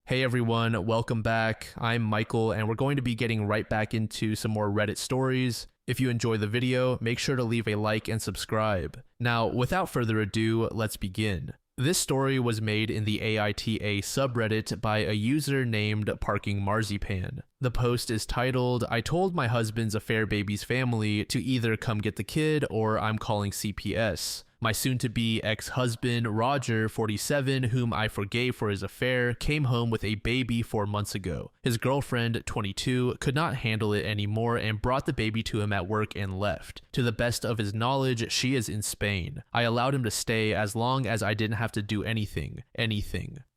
Hey everyone, welcome back. I'm Michael, and we're going to be getting right back into some more Reddit stories. If you enjoy the video, make sure to leave a like and subscribe. Now, without further ado, let's begin. This story was made in the AITA subreddit by a user named Parking Marzipan. The post is titled, "I told my husband's affair baby's family to either come get the kid or I'm calling CPS. My soon-to-be ex-husband, Roger, 47, whom I forgave for his affair, came home with a baby 4 months ago. His girlfriend, 22, could not handle it anymore and brought the baby to him at work and left. To the best of his knowledge, she is in Spain. I allowed him to stay as long as I didn't have to do anything.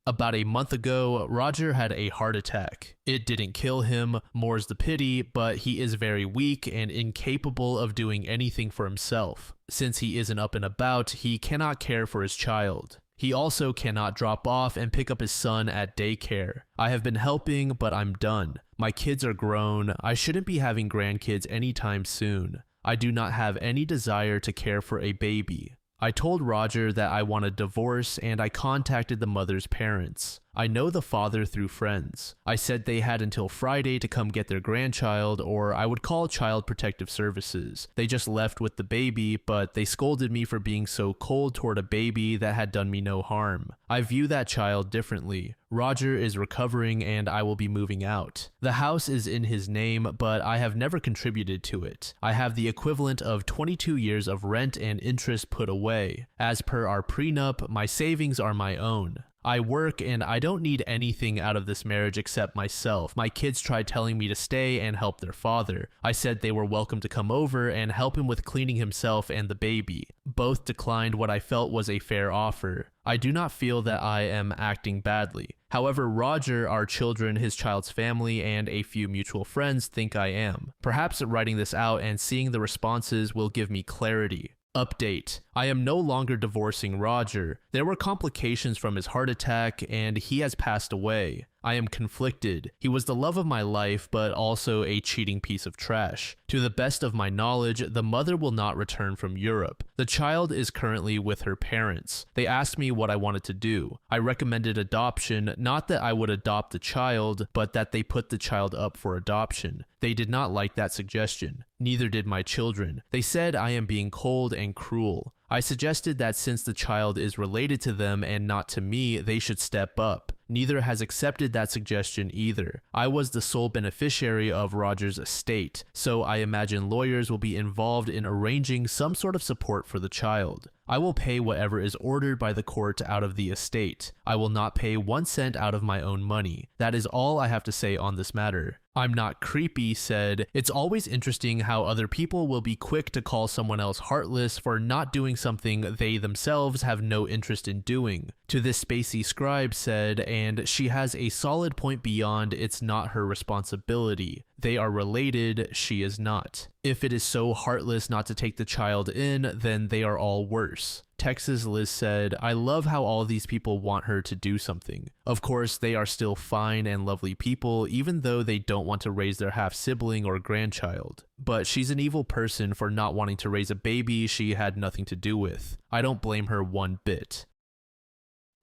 About a month ago, Roger had a heart attack. It didn't kill him, more's the pity, but he is very weak and incapable of doing anything for himself. Since he isn't up and about, he cannot care for his child. He also cannot drop off and pick up his son at daycare. I have been helping, but I'm done. My kids are grown. I shouldn't be having grandkids anytime soon. I do not have any desire to care for a baby. I told Roger that I want a divorce and I contacted the mother's parents. I know the father through friends. I said they had until Friday to come get their grandchild or I would call Child Protective Services. They just left with the baby, but they scolded me for being so cold toward a baby that had done me no harm. I view that child differently. Roger is recovering and I will be moving out. The house is in his name, but I have never contributed to it. I have the equivalent of 22 years of rent and interest put away. As per our prenup, my savings are my own. I work and I don't need anything out of this marriage except myself. My kids tried telling me to stay and help their father. I said they were welcome to come over and help him with cleaning himself and the baby. Both declined what I felt was a fair offer. I do not feel that I am acting badly. However, Roger, our children, his child's family, and a few mutual friends think I am. Perhaps writing this out and seeing the responses will give me clarity. Update. I am no longer divorcing Roger. There were complications from his heart attack and he has passed away. I am conflicted. He was the love of my life, but also a cheating piece of trash. To the best of my knowledge, the mother will not return from Europe. The child is currently with her parents. They asked me what I wanted to do. I recommended adoption, not that I would adopt the child, but that they put the child up for adoption. They did not like that suggestion. Neither did my children. They said I am being cold and cruel. I suggested that since the child is related to them and not to me, they should step up. Neither has accepted that suggestion either. I was the sole beneficiary of Roger's estate, so I imagine lawyers will be involved in arranging some sort of support for the child. I will pay whatever is ordered by the court out of the estate. I will not pay 1 cent out of my own money. That is all I have to say on this matter. I'm Not Creepy said, "It's always interesting how other people will be quick to call someone else heartless for not doing something they themselves have no interest in doing." To this Spacey Scribe said, "And she has a solid point beyond it's not her responsibility. They are related, she is not. If it is so heartless not to take the child in, then they are all worse." Texas Liz said, "I love how all these people want her to do something. Of course, they are still fine and lovely people, even though they don't want to raise their half-sibling or grandchild. But she's an evil person for not wanting to raise a baby she had nothing to do with. I don't blame her one bit."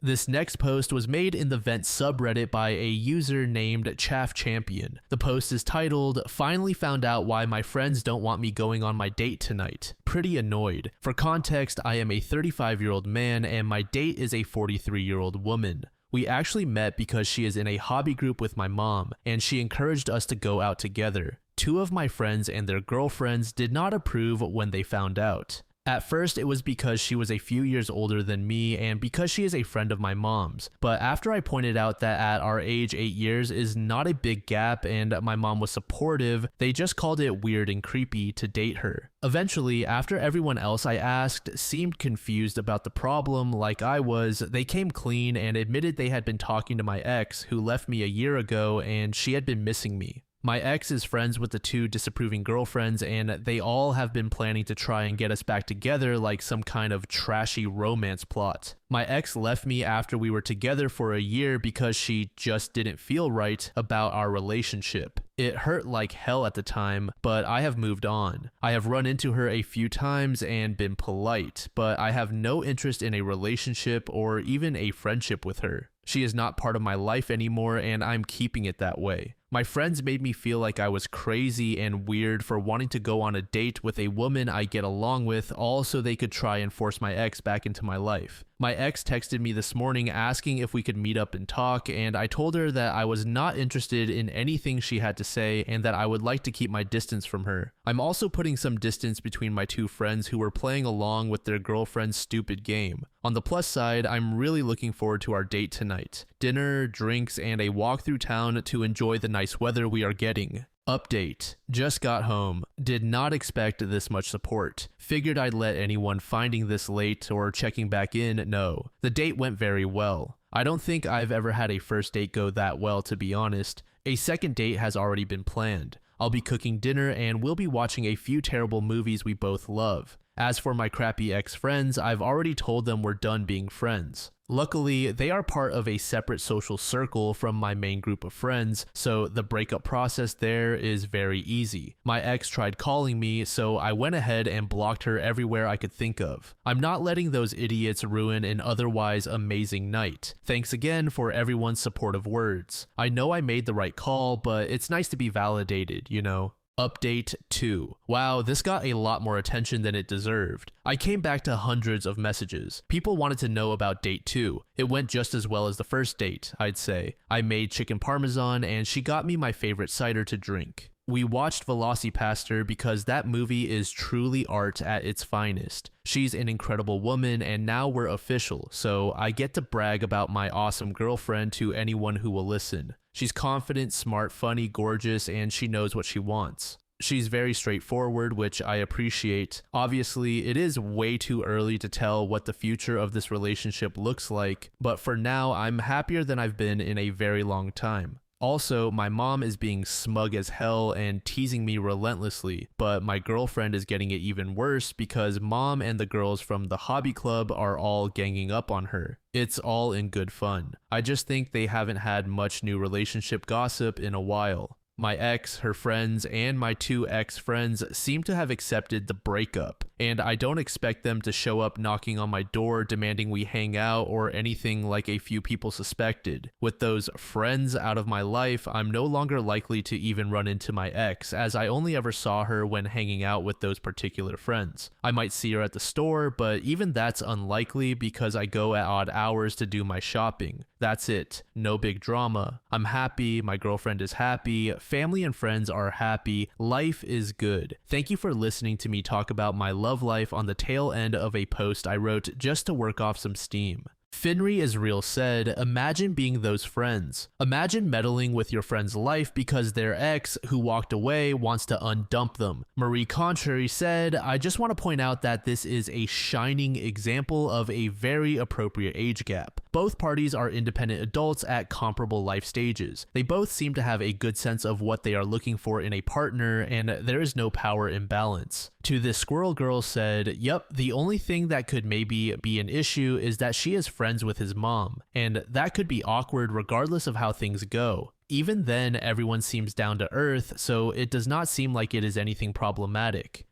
This next post was made in the Vent subreddit by a user named Chaff Champion. The post is titled, "Finally found out why my friends don't want me going on my date tonight. Pretty annoyed. For context, I am a 35-year-old man and my date is a 43-year-old woman. We actually met because she is in a hobby group with my mom, and she encouraged us to go out together. 2 of my friends and their girlfriends did not approve when they found out. At first, it was because she was a few years older than me and because she is a friend of my mom's, but after I pointed out that at our age 8 years is not a big gap and my mom was supportive, they just called it weird and creepy to date her. Eventually, after everyone else I asked seemed confused about the problem like I was, they came clean and admitted they had been talking to my ex who left me a year ago and she had been missing me. My ex is friends with the 2 disapproving girlfriends and they all have been planning to try and get us back together like some kind of trashy romance plot. My ex left me after we were together for a year because she just didn't feel right about our relationship. It hurt like hell at the time, but I have moved on. I have run into her a few times and been polite, but I have no interest in a relationship or even a friendship with her. She is not part of my life anymore, and I'm keeping it that way. My friends made me feel like I was crazy and weird for wanting to go on a date with a woman I get along with, all so they could try and force my ex back into my life. My ex texted me this morning asking if we could meet up and talk, and I told her that I was not interested in anything she had to say and that I would like to keep my distance from her. I'm also putting some distance between my two friends who were playing along with their girlfriend's stupid game. On the plus side, I'm really looking forward to our date tonight. Dinner, drinks, and a walk through town to enjoy the nice weather we are getting. Update. Just got home. Did not expect this much support. Figured I'd let anyone finding this late or checking back in know. The date went very well. I don't think I've ever had a first date go that well, to be honest. A second date has already been planned. I'll be cooking dinner and we'll be watching a few terrible movies we both love. As for my crappy ex-friends, I've already told them we're done being friends. Luckily, they are part of a separate social circle from my main group of friends, so the breakup process there is very easy. My ex tried calling me, so I went ahead and blocked her everywhere I could think of. I'm not letting those idiots ruin an otherwise amazing night. Thanks again for everyone's supportive words. I know I made the right call, but it's nice to be validated, you know? Update 2. Wow, this got a lot more attention than it deserved. I came back to hundreds of messages. People wanted to know about date 2. It went just as well as the first date, I'd say. I made chicken parmesan and she got me my favorite cider to drink. We watched Velocipastor because that movie is truly art at its finest. She's an incredible woman and now we're official, so I get to brag about my awesome girlfriend to anyone who will listen. She's confident, smart, funny, gorgeous, and she knows what she wants. She's very straightforward, which I appreciate. Obviously, it is way too early to tell what the future of this relationship looks like, but for now, I'm happier than I've been in a very long time. Also, my mom is being smug as hell and teasing me relentlessly, but my girlfriend is getting it even worse because mom and the girls from the hobby club are all ganging up on her. It's all in good fun. I just think they haven't had much new relationship gossip in a while. My ex, her friends, and my two ex-friends seem to have accepted the breakup, and I don't expect them to show up knocking on my door demanding we hang out or anything like a few people suspected. With those friends out of my life, I'm no longer likely to even run into my ex, as I only ever saw her when hanging out with those particular friends. I might see her at the store, but even that's unlikely because I go at odd hours to do my shopping. That's it. No big drama. I'm happy, my girlfriend is happy, family and friends are happy, life is good. Thank you for listening to me talk about my love life on the tail end of a post I wrote just to work off some steam. Finry is real said, imagine being those friends. Imagine meddling with your friend's life because their ex, who walked away, wants to undump them. Marie Contrary said, I just want to point out that this is a shining example of a very appropriate age gap. Both parties are independent adults at comparable life stages. They both seem to have a good sense of what they are looking for in a partner, and there is no power imbalance. To this squirrel girl said, yep, the only thing that could maybe be an issue is that she is friends with his mom, and that could be awkward regardless of how things go. Even then, everyone seems down to earth, so it does not seem like it is anything problematic.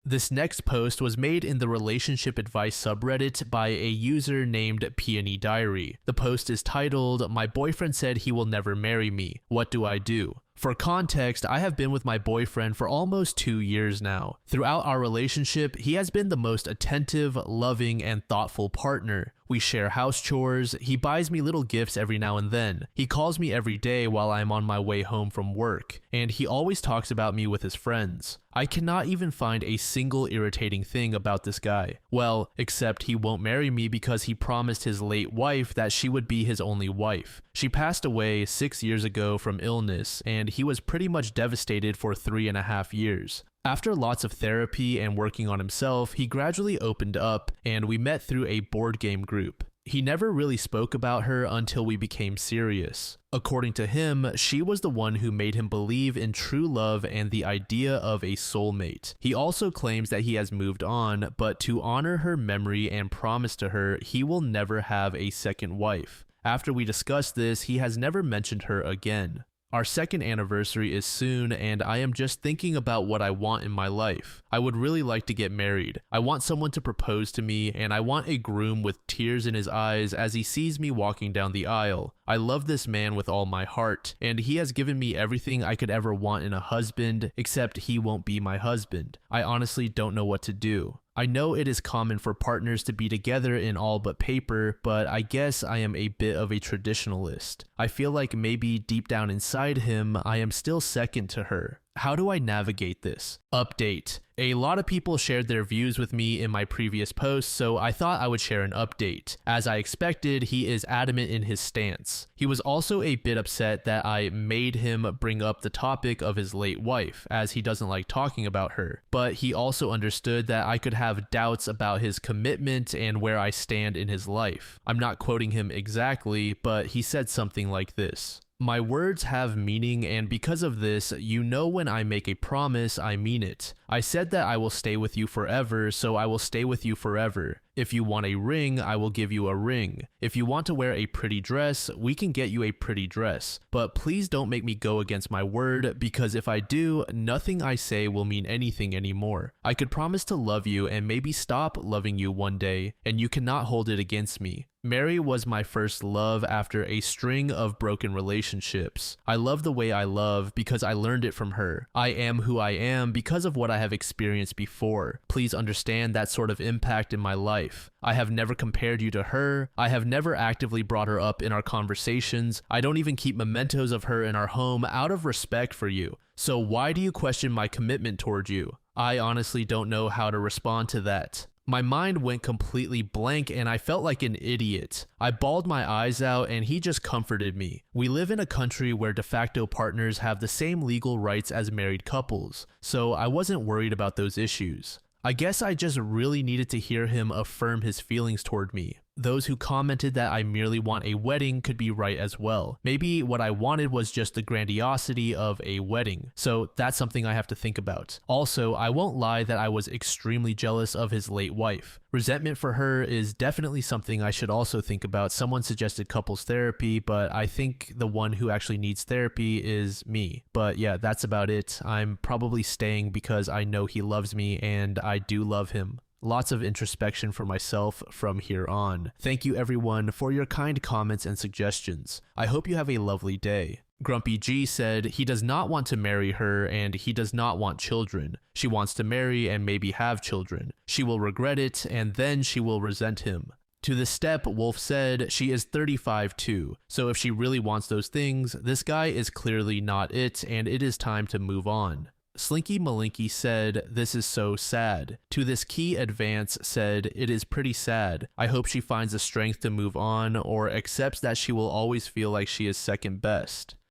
This next post was made in the relationship advice subreddit by a user named Peony Diary. The post is titled, My boyfriend said he will never marry me. What do I do? For context, I have been with my boyfriend for almost 2 years now. Throughout our relationship, he has been the most attentive, loving, and thoughtful partner. We share house chores, he buys me little gifts every now and then, he calls me every day while I'm on my way home from work, and he always talks about me with his friends. I cannot even find a single irritating thing about this guy. Well, except he won't marry me because he promised his late wife that she would be his only wife. She passed away 6 years ago from illness, and he was pretty much devastated for 3.5 years. After lots of therapy and working on himself, he gradually opened up, and we met through a board game group. He never really spoke about her until we became serious. According to him, she was the one who made him believe in true love and the idea of a soulmate. He also claims that he has moved on, but to honor her memory and promise to her, he will never have a second wife. After we discussed this, he has never mentioned her again. Our second anniversary is soon, and I am just thinking about what I want in my life. I would really like to get married. I want someone to propose to me, and I want a groom with tears in his eyes as he sees me walking down the aisle. I love this man with all my heart, and he has given me everything I could ever want in a husband, except he won't be my husband. I honestly don't know what to do. I know it is common for partners to be together in all but paper, but I guess I am a bit of a traditionalist. I feel like maybe deep down inside him, I am still second to her. How do I navigate this? Update. A lot of people shared their views with me in my previous post, so I thought I would share an update. As I expected, he is adamant in his stance. He was also a bit upset that I made him bring up the topic of his late wife, as he doesn't like talking about her. But he also understood that I could have doubts about his commitment and where I stand in his life. I'm not quoting him exactly, but he said something like this. My words have meaning, and because of this, you know when I make a promise, I mean it. I said that I will stay with you forever, so I will stay with you forever. If you want a ring, I will give you a ring. If you want to wear a pretty dress, we can get you a pretty dress. But please don't make me go against my word, because if I do, nothing I say will mean anything anymore. I could promise to love you and maybe stop loving you one day, and you cannot hold it against me. Mary was my first love after a string of broken relationships. I love the way I love because I learned it from her. I am who I am because of what I have experienced before. Please understand that sort of impact in my life. I have never compared you to her. I have never actively brought her up in our conversations. I don't even keep mementos of her in our home out of respect for you. So why do you question my commitment toward you? I honestly don't know how to respond to that. My mind went completely blank and I felt like an idiot. I bawled my eyes out and he just comforted me. We live in a country where de facto partners have the same legal rights as married couples, so I wasn't worried about those issues. I guess I just really needed to hear him affirm his feelings toward me. Those who commented that I merely want a wedding could be right as well. Maybe what I wanted was just the grandiosity of a wedding, so that's something I have to think about. Also, I won't lie that I was extremely jealous of his late wife. Resentment for her is definitely something I should also think about. Someone suggested couples therapy, but I think the one who actually needs therapy is me. But yeah, that's about it. I'm probably staying because I know he loves me and I do love him. Lots of introspection for myself from here on. Thank you everyone for your kind comments and suggestions. I hope you have a lovely day. Grumpy G said he does not want to marry her and he does not want children. She wants to marry and maybe have children. She will regret it and then she will resent him. To this step, Wolf said she is 35 too, so if she really wants those things, this guy is clearly not it and it is time to move on. Slinky Malinky said, this is so sad. To this Key Advance said, it is pretty sad. I hope she finds the strength to move on or accepts that she will always feel like she is second best.